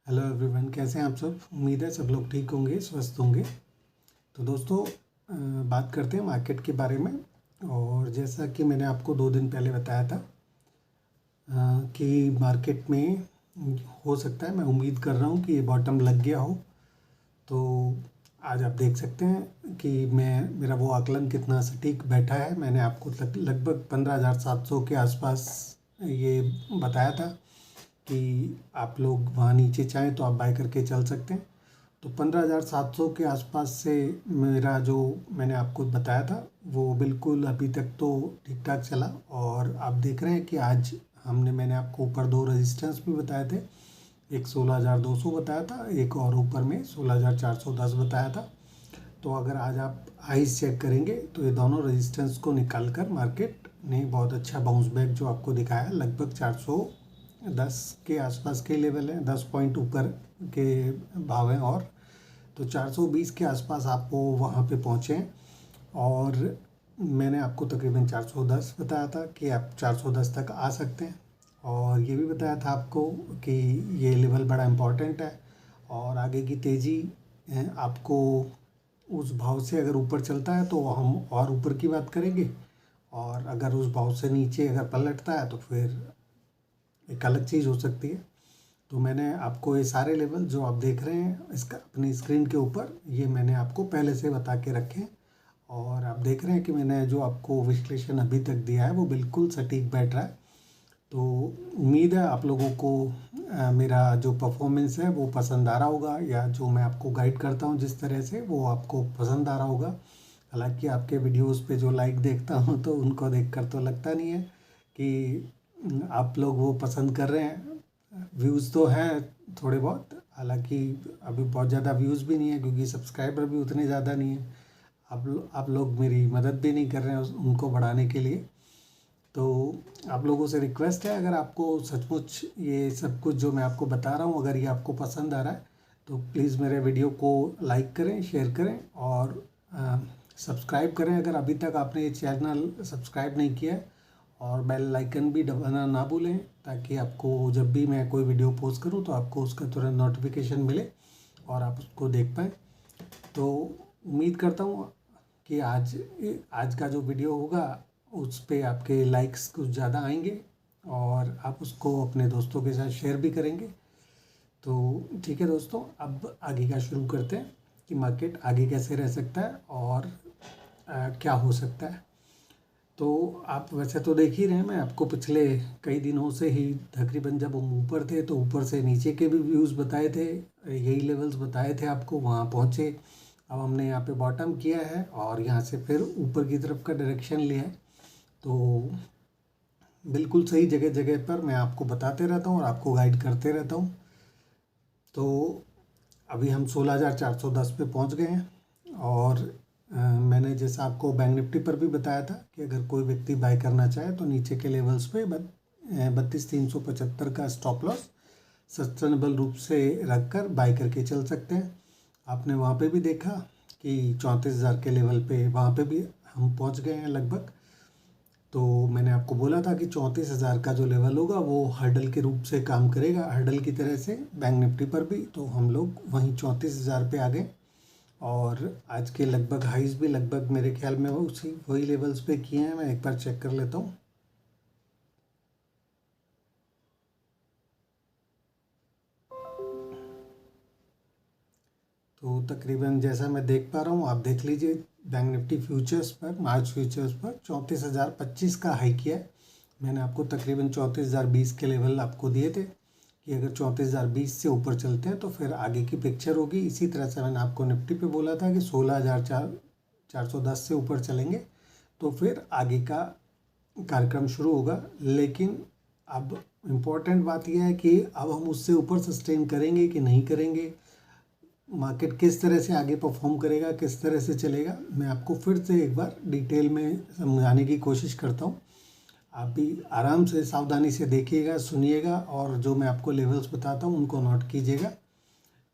Hello everyone, कैसे हैं आप सब। उम्मीद है सब लोग ठीक होंगे, स्वस्थ होंगे। तो दोस्तों बात करते हैं मार्केट के बारे में। और जैसा कि मैंने आपको 2 दिन पहले बताया था कि मार्केट में हो सकता है, मैं उम्मीद कर रहा हूँ कि ये बॉटम लग गया हो। तो आज आप देख सकते हैं कि मेरा वो आकलन कितना सटीक बैठा है। मैंने आपको लगभग 15,700 के आसपास ये बताया था कि आप लोग वहाँ नीचे चाहें तो आप बाय करके चल सकते हैं। तो 15,700 के आसपास से मेरा जो मैंने आपको बताया था वो बिल्कुल अभी तक तो ठीक ठाक चला। और आप देख रहे हैं कि आज मैंने आपको ऊपर 2 रेजिस्टेंस भी बताए थे। एक 16,200 बताया था, एक और ऊपर में 16,410 बताया था। तो अगर आज आप हाईस चेक करेंगे तो ये दोनों रेजिस्टेंस को निकाल कर मार्केट ने बहुत अच्छा बाउंस बैक जो आपको दिखाया, लगभग 410 के आसपास के लेवल है, 10 पॉइंट ऊपर के भाव हैं। और तो 420 के आसपास आप वो वहाँ पे पहुँचे हैं। और मैंने आपको तकरीबन 410 बताया था कि आप 410 तक आ सकते हैं। और ये भी बताया था आपको कि ये लेवल बड़ा इम्पोर्टेंट है और आगे की तेज़ी आपको उस भाव से अगर ऊपर चलता है तो हम और ऊपर की बात करेंगे, और अगर उस भाव से नीचे अगर पलटता है तो फिर एक अलग चीज़ हो सकती है। तो मैंने आपको ये सारे लेवल जो आप देख रहे हैं इसका अपनी स्क्रीन के ऊपर, ये मैंने आपको पहले से बता के रखे हैं। और आप देख रहे हैं कि मैंने जो आपको विश्लेषण अभी तक दिया है वो बिल्कुल सटीक बैठ रहा है। तो उम्मीद है आप लोगों को मेरा जो परफॉर्मेंस है वो पसंद आ रहा होगा, या जो मैं आपको गाइड करता हूँ जिस तरह से वो आपको पसंद आ रहा होगा। हालांकि आपके वीडियोस पे जो लाइक देखता हूँ तो उनको देखकर तो लगता नहीं है कि आप लोग वो पसंद कर रहे हैं। व्यूज़ तो हैं थोड़े बहुत, हालांकि अभी बहुत ज़्यादा व्यूज़ भी नहीं है क्योंकि सब्सक्राइबर भी उतने ज़्यादा नहीं है। आप लोग मेरी मदद भी नहीं कर रहे हैं उनको बढ़ाने के लिए। तो आप लोगों से रिक्वेस्ट है, अगर आपको सचमुच ये सब कुछ जो मैं आपको बता रहा हूँ अगर ये आपको पसंद आ रहा है तो प्लीज़ मेरे वीडियो को लाइक करें, शेयर करें और सब्सक्राइब करें अगर अभी तक आपने ये चैनल सब्सक्राइब नहीं किया है। और बेल आइकन भी दबाना ना भूलें ताकि आपको जब भी मैं कोई वीडियो पोस्ट करूं तो आपको उसका तुरंत नोटिफिकेशन मिले और आप उसको देख पाएँ। तो उम्मीद करता हूं कि आज का जो वीडियो होगा उस पे आपके लाइक्स कुछ ज़्यादा आएंगे और आप उसको अपने दोस्तों के साथ शेयर भी करेंगे। तो ठीक है दोस्तों, अब आगे का शुरू करते हैं कि मार्केट आगे कैसे रह सकता है और क्या हो सकता है। तो आप वैसे तो देख ही रहे हैं, मैं आपको पिछले कई दिनों से ही तकरीबन जब हम ऊपर थे तो ऊपर से नीचे के भी व्यूज़ बताए थे, यही लेवल्स बताए थे आपको, वहाँ पहुँचे। अब हमने यहाँ पे बॉटम किया है और यहाँ से फिर ऊपर की तरफ का डायरेक्शन लिया है। तो बिल्कुल सही जगह जगह पर मैं आपको बताते रहता हूँ और आपको गाइड करते रहता हूँ। तो अभी हम 16,410 पे पहुँच गए हैं। और मैंने जैसा आपको बैंक निफ्टी पर भी बताया था कि अगर कोई व्यक्ति बाय करना चाहे तो नीचे के लेवल्स पे 32,375 का स्टॉप लॉस सस्टेनेबल रूप से रखकर बाय करके चल सकते हैं। आपने वहाँ पे भी देखा कि 34,000 के लेवल पे वहाँ पे भी हम पहुँच गए हैं लगभग। तो मैंने आपको बोला था कि 34,000 का जो लेवल होगा वो हर्डल के रूप से काम करेगा, हर्डल की तरह से बैंक निफ्टी पर भी। तो हम लोग वहीं 34,000 पे आ गए और आज के लगभग हाइज भी लगभग मेरे ख्याल में वो वही लेवल्स पे किए हैं। मैं एक बार चेक कर लेता हूँ। तो तकरीबन जैसा मैं देख पा रहा हूँ आप देख लीजिए, बैंक निफ्टी फ्यूचर्स पर, मार्च फ्यूचर्स पर 34,025 का हाई किया है। मैंने आपको तकरीबन 34,020 के लेवल आपको दिए थे कि अगर 34,020 से ऊपर चलते हैं तो फिर आगे की पिक्चर होगी। इसी तरह से मैंने आपको निफ्टी पे बोला था कि 16,410 से ऊपर चलेंगे तो फिर आगे का कार्यक्रम शुरू होगा। लेकिन अब इम्पोर्टेंट बात यह है कि अब हम उससे ऊपर सस्टेन करेंगे कि नहीं करेंगे, मार्केट किस तरह से आगे परफॉर्म करेगा, किस तरह से चलेगा, मैं आपको फिर से एक बार डिटेल में समझाने की कोशिश करता हूँ। आप भी आराम से सावधानी से देखिएगा, सुनिएगा और जो मैं आपको लेवल्स बताता हूँ उनको नोट कीजिएगा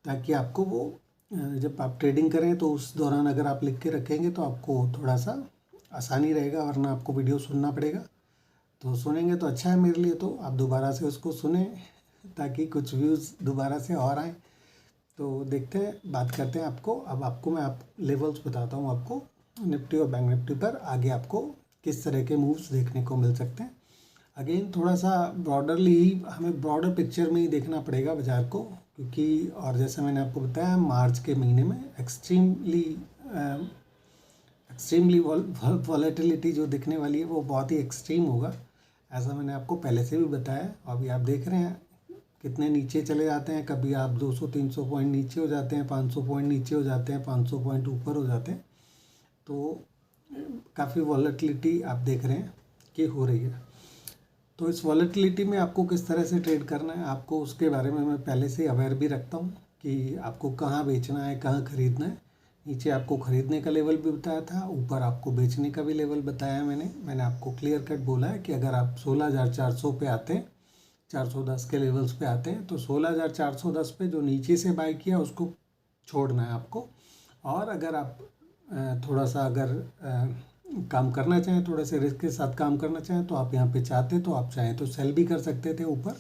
ताकि आपको वो जब आप ट्रेडिंग करें तो उस दौरान अगर आप लिख के रखेंगे तो आपको थोड़ा सा आसानी रहेगा, वरना आपको वीडियो सुनना पड़ेगा। तो सुनेंगे तो अच्छा है मेरे लिए, तो आप दोबारा से उसको सुने ताकि कुछ व्यूज़ दोबारा से और आएँ। तो देखते हैं, बात करते हैं अब आपको मैं लेवल्स बताता हूँ आपको निफ्टी और बैंक निफ्टी पर आगे आपको किस तरह के मूव्स देखने को मिल सकते हैं। अगेन थोड़ा सा ब्रॉडरली ही हमें ब्रॉडर पिक्चर में ही देखना पड़ेगा बाज़ार को, क्योंकि और जैसे मैंने आपको बताया मार्च के महीने में एक्सट्रीमली वॉलेटिलिटी जो दिखने वाली है वो बहुत ही एक्सट्रीम होगा, ऐसा मैंने आपको पहले से भी बताया। अभी आप देख रहे हैं कितने नीचे चले जाते हैं, कभी आप 200-300 पॉइंट नीचे हो जाते हैं, 500 पॉइंट नीचे हो जाते हैं, 500 पॉइंट ऊपर हो जाते हैं। तो काफ़ी वॉलेटिलिटी आप देख रहे हैं कि हो रही है। तो इस वॉलेटिलिटी में आपको किस तरह से ट्रेड करना है, आपको उसके बारे में मैं पहले से अवेयर भी रखता हूँ कि आपको कहाँ बेचना है, कहाँ ख़रीदना है। नीचे आपको ख़रीदने का लेवल भी बताया था, ऊपर आपको बेचने का भी लेवल बताया मैंने आपको क्लियर कट बोला है कि अगर आप 16,400 पे आते हैं, 410 के लेवल्स पे आते हैं, तो 16,410 पे जो नीचे से बाय किया उसको छोड़ना है आपको। और अगर आप थोड़ा सा काम करना चाहें, थोड़े से रिस्क के साथ काम करना चाहें, तो आप यहाँ पे चाहते तो आप चाहें तो सेल भी कर सकते थे ऊपर।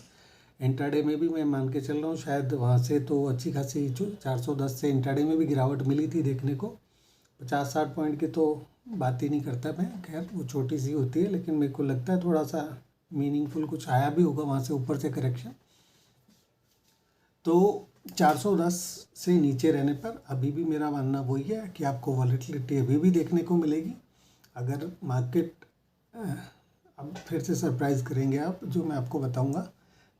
इंट्राडे में भी मैं मान के चल रहा हूँ शायद वहाँ से तो अच्छी खासी जो 410 से इंट्राडे में भी गिरावट मिली थी देखने को। 50-60 पॉइंट की तो बात ही नहीं करता मैं, खैर वो छोटी सी होती है, लेकिन मेरे को लगता है थोड़ा सा मीनिंगफुल कुछ आया भी होगा वहाँ से ऊपर से करेक्शन। तो 410 से नीचे रहने पर अभी भी मेरा मानना वही है कि आपको वॉलेटिलिटी अभी भी देखने को मिलेगी। अगर मार्केट अब फिर से सरप्राइज़ करेंगे आप, जो मैं आपको बताऊंगा,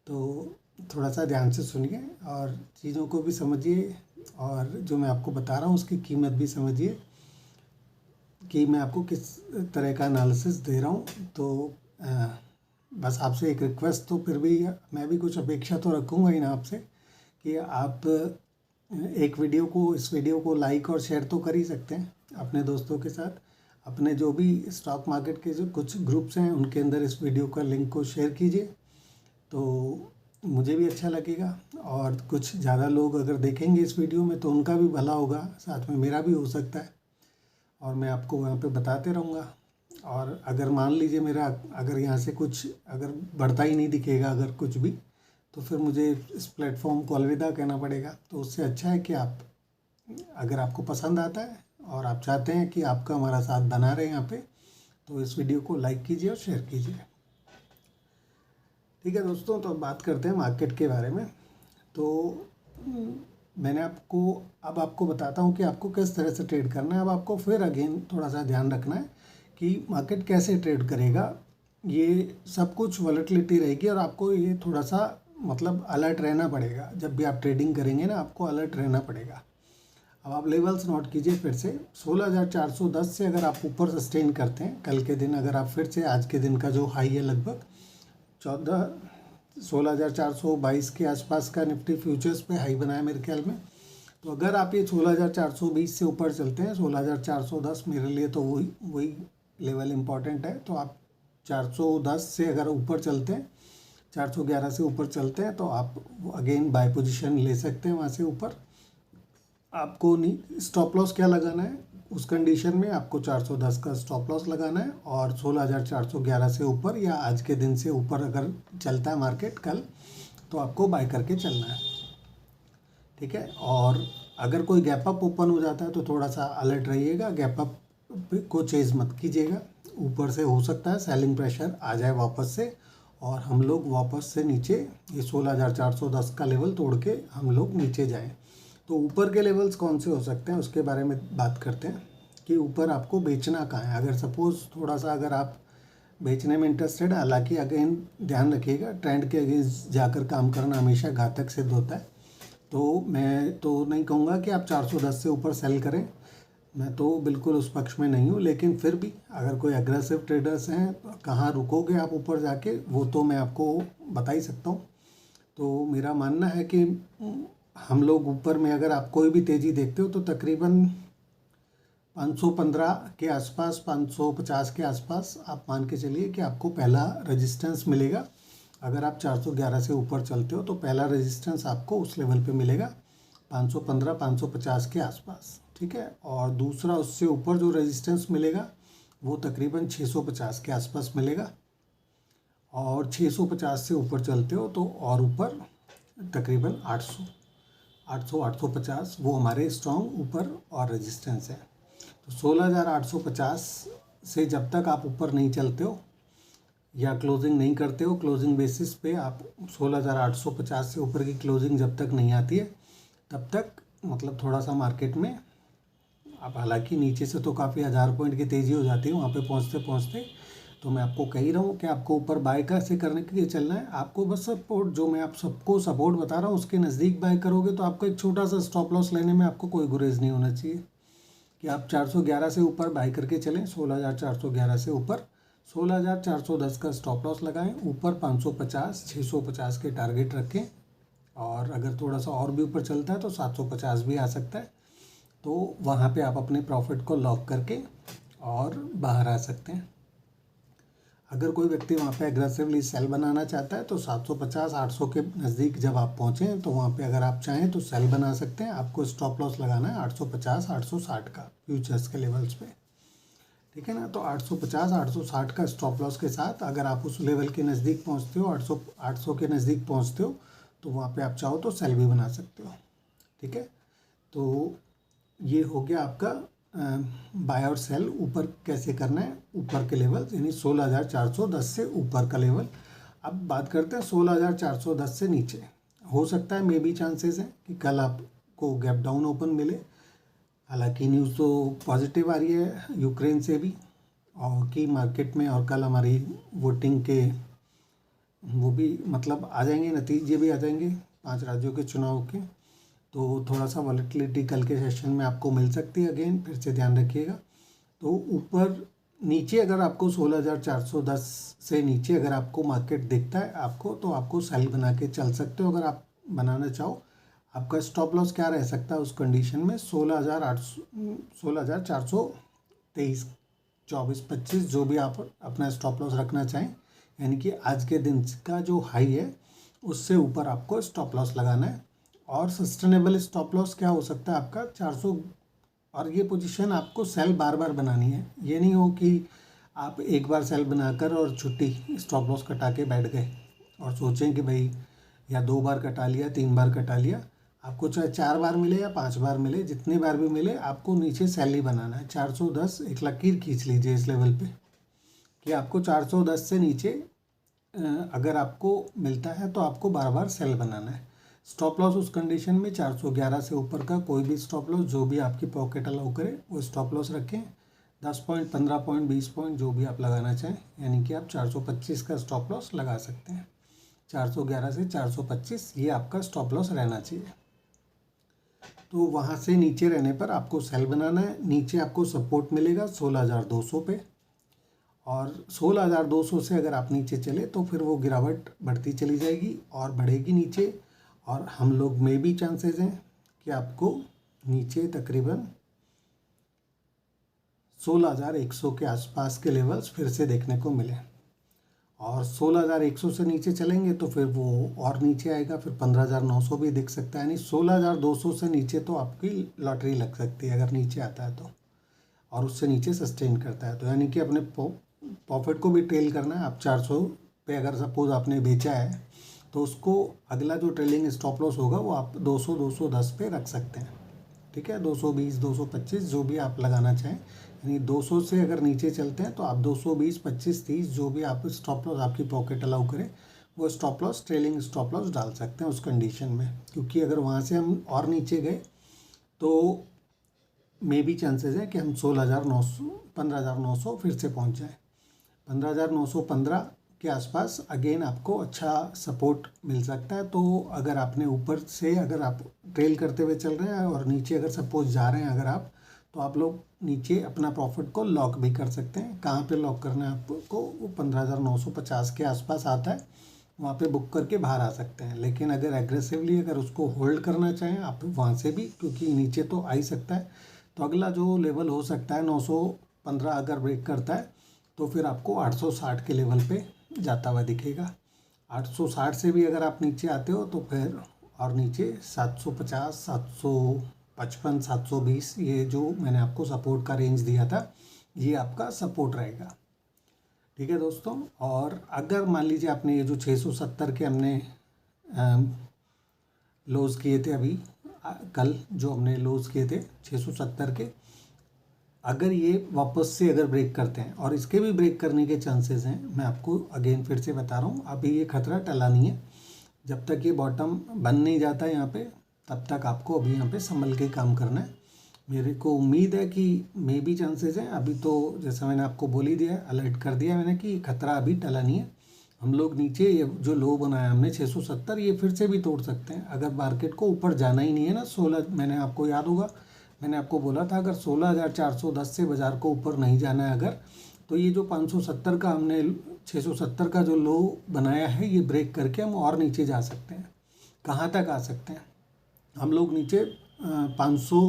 तो थोड़ा सा ध्यान से सुनिए और चीज़ों को भी समझिए, और जो मैं आपको बता रहा हूँ उसकी कीमत भी समझिए कि मैं आपको किस तरह का एनालिसिस दे रहा हूँ। तो बस आपसे एक रिक्वेस्ट, तो फिर भी मैं भी कुछ अपेक्षा तो रखूँगा ही ना आपसे कि आप इस वीडियो को लाइक और शेयर तो कर ही सकते हैं अपने दोस्तों के साथ। अपने जो भी स्टॉक मार्केट के जो कुछ ग्रुप्स हैं उनके अंदर इस वीडियो का लिंक को शेयर कीजिए, तो मुझे भी अच्छा लगेगा। और कुछ ज़्यादा लोग अगर देखेंगे इस वीडियो में तो उनका भी भला होगा, साथ में मेरा भी हो सकता है, और मैं आपको वहाँ पे बताते रहूँगा। और अगर मान लीजिए मेरा अगर यहाँ से कुछ अगर बढ़ता ही नहीं दिखेगा अगर कुछ भी, तो फिर मुझे इस प्लेटफॉर्म को अलविदा कहना पड़ेगा। तो उससे अच्छा है कि आप, अगर आपको पसंद आता है और आप चाहते हैं कि आपका हमारा साथ बना रहे यहाँ पे, तो इस वीडियो को लाइक कीजिए और शेयर कीजिए। ठीक है दोस्तों, तो अब बात करते हैं मार्केट के बारे में। तो मैंने आपको बताता हूँ कि आपको किस तरह से ट्रेड करना है। अब आपको फिर अगेन थोड़ा सा ध्यान रखना है कि मार्केट कैसे ट्रेड करेगा। ये सब कुछ वॉलेटिलिटी रहेगी और आपको ये थोड़ा सा मतलब अलर्ट रहना पड़ेगा। जब भी आप ट्रेडिंग करेंगे ना, आपको अलर्ट रहना पड़ेगा। अब आप लेवल्स नोट कीजिए फिर से। 16,410 से अगर आप ऊपर सस्टेन करते हैं कल के दिन, अगर आप फिर से आज के दिन का जो हाई है लगभग 16,422 के आसपास का निफ्टी फ्यूचर्स पे हाई बनाया मेरे ख्याल में, तो अगर आप ये 16,420 से ऊपर चलते हैं, 16,410 मेरे लिए तो वही लेवल इम्पॉर्टेंट है। तो आप 410 से अगर ऊपर चलते हैं, 411 से ऊपर चलते हैं, तो आप अगेन बाय पोजीशन ले सकते हैं वहाँ से ऊपर। आपको नहीं स्टॉप लॉस क्या लगाना है उस कंडीशन में, आपको 410 का स्टॉप लॉस लगाना है, और 16,411 से ऊपर या आज के दिन से ऊपर अगर चलता है मार्केट कल, तो आपको बाय करके चलना है। ठीक है, और अगर कोई गैप अप ओपन हो जाता है तो थोड़ा सा अलर्ट रहिएगा, गैप अप को चेज मत कीजिएगा। ऊपर से हो सकता है सेलिंग प्रेशर आ जाए वापस से, और हम लोग वापस से नीचे ये 16,410 का लेवल तोड़ के हम लोग नीचे जाएं। तो ऊपर के लेवल्स कौन से हो सकते हैं उसके बारे में बात करते हैं कि ऊपर आपको बेचना कहाँ है। अगर सपोज़ थोड़ा सा अगर आप बेचने में इंटरेस्टेड, हालांकि अगेन ध्यान रखिएगा ट्रेंड के अगेंस्ट जाकर काम करना हमेशा घातक सिद्ध होता है। तो मैं तो नहीं कहूँगा कि आप 410 से ऊपर सेल करें, मैं तो बिल्कुल उस पक्ष में नहीं हूँ, लेकिन फिर भी अगर कोई एग्रेसिव ट्रेडर्स हैं तो कहाँ रुकोगे आप ऊपर जाके, वो तो मैं आपको बता ही सकता हूँ। तो मेरा मानना है कि हम लोग ऊपर में अगर आप कोई भी तेज़ी देखते हो तो तकरीबन 515 के आसपास, 550 के आसपास आप मान के चलिए कि आपको पहला रेजिस्टेंस मिलेगा। अगर आप 411 से ऊपर चलते हो तो पहला रेजिस्टेंस आपको उस लेवल पे मिलेगा 515, 550 के आसपास। ठीक है, और दूसरा उससे ऊपर जो रेजिस्टेंस मिलेगा वो तकरीबन 650 के आसपास मिलेगा, और 650 से ऊपर चलते हो तो और ऊपर तकरीबन 800, 850 वो हमारे स्ट्रॉन्ग ऊपर और रेजिस्टेंस है। तो 16,850 से जब तक आप ऊपर नहीं चलते हो या क्लोजिंग नहीं करते हो, क्लोजिंग बेसिस पे आप 16,850 से ऊपर की क्लोजिंग जब तक नहीं आती है तब तक मतलब थोड़ा सा मार्केट में आप, हालांकि नीचे से तो काफ़ी 1000 पॉइंट की तेज़ी हो जाती है वहाँ पे पहुँचते पहुँचते। तो मैं आपको कह ही रहा हूँ कि आपको ऊपर बाय कैसे करने के लिए चलना है। आपको बस सपोर्ट, जो मैं आप सबको सपोर्ट बता रहा हूँ उसके नज़दीक बाय करोगे तो आपको एक छोटा सा स्टॉप लॉस लेने में आपको कोई गुरेज नहीं होना चाहिए कि आप 411 से ऊपर बाय करके चलें। 16,411 से ऊपर 16,410 का स्टॉप लॉस लगाएं, ऊपर 550 650 के टारगेट रखें, और अगर थोड़ा सा और भी ऊपर चलता है तो 750 भी आ सकता है। तो वहाँ पे आप अपने प्रॉफिट को लॉक करके और बाहर आ सकते हैं। अगर कोई व्यक्ति वहाँ पे एग्रेसिवली सेल बनाना चाहता है तो 750 800 के नज़दीक जब आप पहुँचें तो वहाँ पे अगर आप चाहें तो सेल बना सकते हैं। आपको स्टॉप लॉस लगाना है 850 860 का फ्यूचर्स के लेवल्स पे, ठीक है ना। तो 850 860 का स्टॉप लॉस के साथ अगर आप उस लेवल के नज़दीक पहुँचते हो, 800 के नज़दीक पहुँचते हो, तो वहाँ पे आप चाहो तो सेल भी बना सकते हो, ठीक है। तो ये हो गया आपका बाय और सेल ऊपर कैसे करना है, ऊपर के लेवल यानी 16,410 से ऊपर का लेवल। अब बात करते हैं 16,410 से नीचे। हो सकता है, मे बी चांसेस हैं कि कल आपको गैप डाउन ओपन मिले। हालांकि न्यूज़ तो पॉजिटिव आ रही है यूक्रेन से भी और की मार्केट में, और कल हमारी वोटिंग के वो भी मतलब आ जाएंगे, नतीजे भी आ जाएंगे 5 राज्यों के चुनाव के। तो थोड़ा सा वॉलेटिलिटी कल के सेशन में आपको मिल सकती है, अगेन फिर से ध्यान रखिएगा। तो ऊपर नीचे अगर आपको 16,410 से नीचे अगर आपको मार्केट दिखता है आपको, तो आपको सेल बना के चल सकते हो। अगर आप बनाना चाहो, आपका स्टॉप लॉस क्या रह सकता है उस कंडीशन में 16,423 24 25 जो भी आप अपना स्टॉप लॉस रखना चाहें, यानी कि आज के दिन का जो हाई है उससे ऊपर आपको स्टॉप लॉस लगाना है। और सस्टेनेबल स्टॉप लॉस क्या हो सकता है आपका 400, और ये पोजीशन आपको सेल बार बार बनानी है। ये नहीं हो कि आप एक बार सेल बनाकर और छुट्टी, स्टॉप लॉस कटा के बैठ गए और सोचें कि भाई या 2 बार कटा लिया 3 बार कटा लिया। आपको चाहे 4 बार मिले या 5 बार मिले, जितनी बार भी मिले आपको नीचे सेल ही बनाना है। 410 एक लकीर खींच लीजिए इस लेवल पे कि आपको 410 से नीचे अगर आपको मिलता है तो आपको बार बार सेल बनाना है। स्टॉप लॉस उस कंडीशन में 411 से ऊपर का कोई भी स्टॉप लॉस जो भी आपकी पॉकेट अलाउ करे वो स्टॉप लॉस रखें। 10 पॉइंट 15 पॉइंट 20 पॉइंट जो भी आप लगाना चाहें, यानी कि आप 425 का स्टॉप लॉस लगा सकते हैं। 411 से 425 ये आपका स्टॉप लॉस रहना चाहिए। तो वहाँ से नीचे रहने पर आपको सेल बनाना है। नीचे आपको सपोर्ट मिलेगा 16,200 पे, और 16,200 से अगर आप नीचे चले तो फिर वो गिरावट बढ़ती चली जाएगी और बढ़ेगी नीचे, और हम लोग में भी चांसेस हैं कि आपको नीचे तकरीबन 16,100 के आसपास के लेवल्स फिर से देखने को मिले। और 16,100 से नीचे चलेंगे तो फिर वो और नीचे आएगा, फिर 15,900 भी दिख सकता है। यानी 16,200 से नीचे तो आपकी लॉटरी लग सकती है अगर नीचे आता है तो, और उससे नीचे सस्टेन करता है तो। यानी कि अपने प्रॉफिट को भी ट्रेल करना है। आप 400 पे अगर सपोज आपने बेचा है तो उसको अगला जो ट्रेलिंग स्टॉप लॉस होगा वो आप 200 210 पे रख सकते हैं, ठीक है। 220 225 जो भी आप लगाना चाहें, यानी 200 से अगर नीचे चलते हैं तो आप 220 25 30 जो भी आप स्टॉप लॉस आपकी पॉकेट अलाउ करें वो stop loss, trailing stop loss डाल सकते हैं उस कंडीशन में। क्योंकि अगर वहाँ से हम और नीचे गए तो मे भी चांसेस है कि हम 16,900 15,900 फिर से पहुँच जाएँ। 15,915 के आसपास अगेन आपको अच्छा सपोर्ट मिल सकता है। तो अगर आपने ऊपर से अगर आप ट्रेल करते हुए चल रहे हैं और नीचे अगर सपोज जा रहे हैं अगर आप, तो आप लोग नीचे अपना प्रॉफिट को लॉक भी कर सकते हैं। कहाँ पे लॉक करना है आपको, वो 15,950 के आसपास आता है, वहाँ पे बुक करके बाहर आ सकते हैं। लेकिन अगर एग्रेसिवली अगर उसको होल्ड करना चाहें आप वहाँ से भी, क्योंकि नीचे तो आ ही सकता है, तो अगला जो लेवल हो सकता है 915 अगर ब्रेक करता है तो फिर आपको 860 के लेवल पे जाता हुआ दिखेगा। 860 से भी अगर आप नीचे आते हो तो फिर और नीचे 750 755 720 ये जो मैंने आपको सपोर्ट का रेंज दिया था ये आपका सपोर्ट रहेगा, ठीक है दोस्तों। और अगर मान लीजिए आपने ये जो 670 के हमने लोज किए थे अभी कल जो हमने लोज किए थे 670 के, अगर ये वापस से अगर ब्रेक करते हैं, और इसके भी ब्रेक करने के चांसेस हैं, मैं आपको अगेन फिर से बता रहा हूँ, अभी ये खतरा टला नहीं है। जब तक ये बॉटम बन नहीं जाता यहाँ पे, तब तक आपको अभी यहाँ पे संभल के काम करना है। मेरे को उम्मीद है कि मे भी चांसेस हैं, अभी तो जैसा मैंने आपको बोल ही दिया है, अलर्ट कर दिया मैंने कि खतरा अभी टला नहीं है। हम लोग नीचे ये जो लो बनाया हमने 670, ये फिर से भी तोड़ सकते हैं अगर मार्केट को ऊपर जाना ही नहीं है ना। 16, मैंने आपको याद होगा, मैंने आपको बोला था अगर 16,410 से बाज़ार को ऊपर नहीं जाना है अगर, तो ये जो 570 का हमने 670 का जो लो बनाया है, ये ब्रेक करके हम और नीचे जा सकते हैं। कहाँ तक आ सकते हैं हम लोग? नीचे 500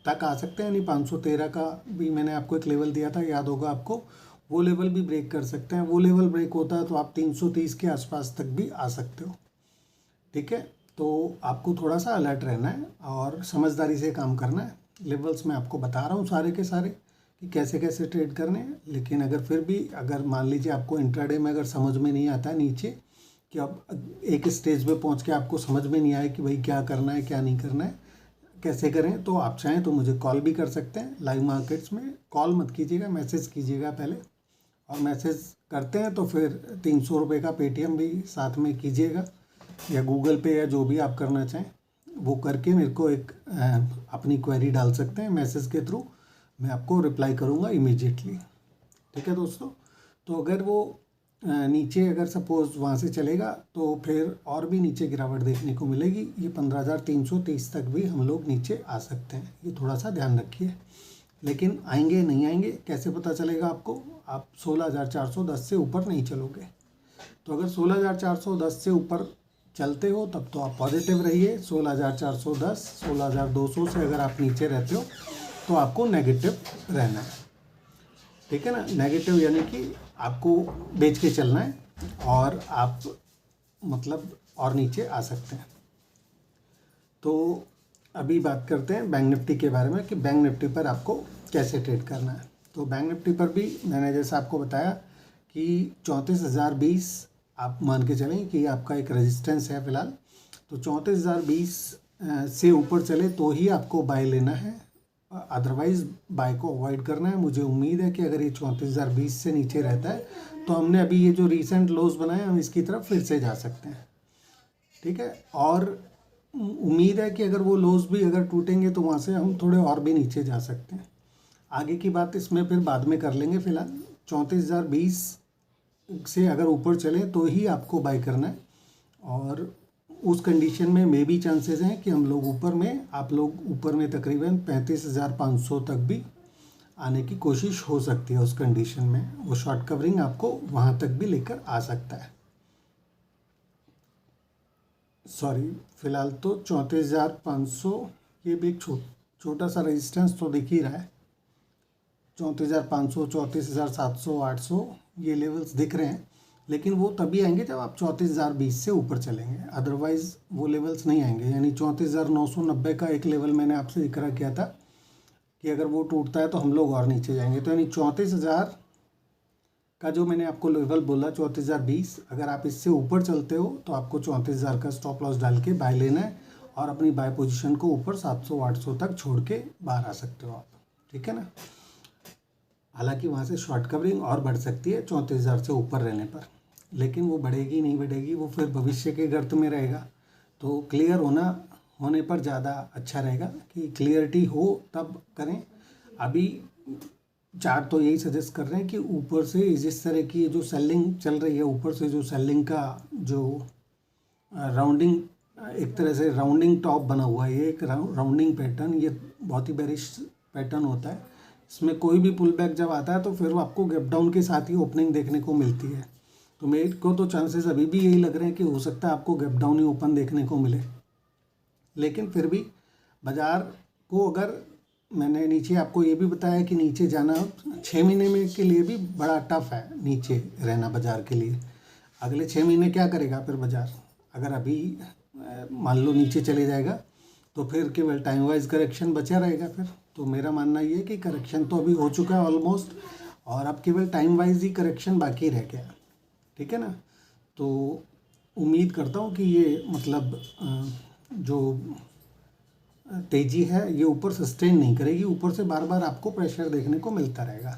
तक आ सकते हैं, यानी 513 का भी मैंने आपको एक लेवल दिया था, याद होगा आपको। वो लेवल भी ब्रेक कर सकते हैं। वो लेवल ब्रेक होता है तो आप 330 के आसपास तक भी आ सकते हो। ठीक है, तो आपको थोड़ा सा अलर्ट रहना है और समझदारी से काम करना है। लेवल्स मैं आपको बता रहा हूँ सारे के सारे कि कैसे कैसे ट्रेड करने हैं। लेकिन अगर फिर भी अगर मान लीजिए आपको इंट्राडे में अगर समझ में नहीं आता है नीचे, कि अब एक स्टेज पे पहुँच के आपको समझ में नहीं आए कि भाई क्या करना है क्या नहीं करना है, कैसे करें, तो आप चाहें तो मुझे कॉल भी कर सकते हैं। लाइव मार्केट्स में कॉल मत कीजिएगा, मैसेज कीजिएगा पहले, और मैसेज करते हैं तो फिर 300 रुपये का पेटीएम भी साथ में कीजिएगा, या गूगल पे, या जो भी आप करना चाहें वो करके मेरे को एक अपनी क्वेरी डाल सकते हैं मैसेज के थ्रू। मैं आपको रिप्लाई करूँगा इमीडिएटली। ठीक है दोस्तों, तो अगर वो नीचे अगर सपोज़ वहाँ से चलेगा तो फिर और भी नीचे गिरावट देखने को मिलेगी। ये 15,330 तक भी हम लोग नीचे आ सकते हैं, ये थोड़ा सा ध्यान रखिए। लेकिन आएंगे नहीं आएंगे कैसे पता चलेगा आपको? आप 16,410 से ऊपर नहीं चलोगे। तो अगर 16,410 से ऊपर चलते हो तब तो आप पॉजिटिव रहिए। 16,410, 16,200 से अगर आप नीचे रहते हो तो आपको नेगेटिव रहना है। ठीक है ना, नेगेटिव यानी कि आपको बेच के चलना है, और आप मतलब और नीचे आ सकते हैं। तो अभी बात करते हैं बैंक निफ्टी के बारे में कि बैंक निफ्टी पर आपको कैसे ट्रेड करना है। तो बैंक निफ्टी पर भी मैंने जैसा आपको बताया कि 34,020 आप मान के चलें कि आपका एक रेजिस्टेंस है फ़िलहाल। तो 34,020 से ऊपर चले तो ही आपको बाय लेना है, अदरवाइज़ बाय को अवॉइड करना है। मुझे उम्मीद है कि अगर ये 34,020 से नीचे रहता है तो हमने अभी ये जो रीसेंट लोज बनाए हम इसकी तरफ फिर से जा सकते हैं। ठीक है, और उम्मीद है कि अगर वो लोज भी अगर टूटेंगे तो वहाँ से हम थोड़े और भी नीचे जा सकते हैं। आगे की बात इसमें फिर बाद में कर लेंगे। फ़िलहाल 34,020 से अगर ऊपर चले तो ही आपको बाय करना है, और उस कंडीशन में मे भी चांसेस हैं कि हम लोग ऊपर में, आप लोग ऊपर में तकरीबन 35,500 तक भी आने की कोशिश हो सकती है। उस कंडीशन में वो शॉर्ट कवरिंग आपको वहाँ तक भी लेकर आ सकता है। सॉरी, फ़िलहाल तो 34,500, ये भी एक छोटा सा रेजिस्टेंस तो दिख ही रहा है। 34,500, 34,700, 800 ये लेवल्स दिख रहे हैं, लेकिन वो तभी आएंगे जब आप 34,020 से ऊपर चलेंगे, अदरवाइज़ वो लेवल्स नहीं आएंगे। यानी 34,990 का एक लेवल मैंने आपसे जिक्र किया था कि अगर वो टूटता है तो हम लोग और नीचे जाएंगे। तो यानी 34,000 का जो मैंने आपको लेवल बोला 34,020, अगर आप इससे ऊपर चलते हो तो आपको 34,000 का स्टॉप लॉस डाल के बाय लेना है, और अपनी बाय पोजीशन को ऊपर 700-800 तक छोड़ के बाहर आ सकते हो आप। ठीक है ना, हालांकि वहाँ से शॉर्ट कवरिंग और बढ़ सकती है 34,000 से ऊपर रहने पर, लेकिन वो बढ़ेगी नहीं बढ़ेगी, वो फिर भविष्य के गर्त में रहेगा। तो क्लियर होने पर ज़्यादा अच्छा रहेगा कि क्लियरिटी हो तब करें। अभी चार्ट तो यही सजेस्ट कर रहे हैं कि ऊपर से जिस तरह की जो सेलिंग चल रही है, ऊपर से जो सेलिंग का जो राउंडिंग, एक तरह से राउंडिंग टॉप बना हुआ है, ये एक राउंडिंग पैटर्न, ये बहुत ही बेरिश पैटर्न होता है। इसमें कोई भी पुल बैक जब आता है तो फिर वो आपको गैप डाउन के साथ ही ओपनिंग देखने को मिलती है। तो मेरे को तो चांसेस अभी भी यही लग रहे हैं कि हो सकता है आपको गैप डाउन ही ओपन देखने को मिले। लेकिन फिर भी बाज़ार को, अगर मैंने नीचे आपको ये भी बताया कि नीचे जाना 6 महीने में के लिए भी बड़ा टफ है नीचे रहना बाज़ार के लिए। अगले 6 महीने क्या करेगा फिर बाज़ार? अगर अभी मान लो नीचे चले जाएगा तो फिर केवल टाइम वाइज करेक्शन बचा रहेगा फिर। तो मेरा मानना ये है कि करेक्शन तो अभी हो चुका है ऑलमोस्ट, और अब केवल टाइम वाइज ही करेक्शन बाकी रह गया। ठीक है ना, तो उम्मीद करता हूँ कि ये मतलब जो तेज़ी है ये ऊपर सस्टेन नहीं करेगी, ऊपर से बार बार आपको प्रेशर देखने को मिलता रहेगा।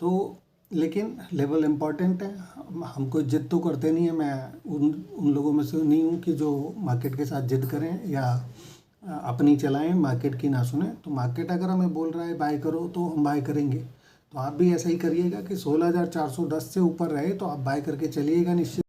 तो लेकिन लेवल इम्पॉर्टेंट है, हम कोई जिद तो करते नहीं है, मैं उन लोगों में से नहीं हूँ कि जो मार्केट के साथ जिद करें या अपनी चलाएं, मार्केट की ना सुने। तो मार्केट अगर हमें बोल रहा है बाय करो तो हम बाय करेंगे। तो आप भी ऐसा ही करिएगा कि 16,410 से ऊपर रहे तो आप बाय करके चलिएगा निश्चित।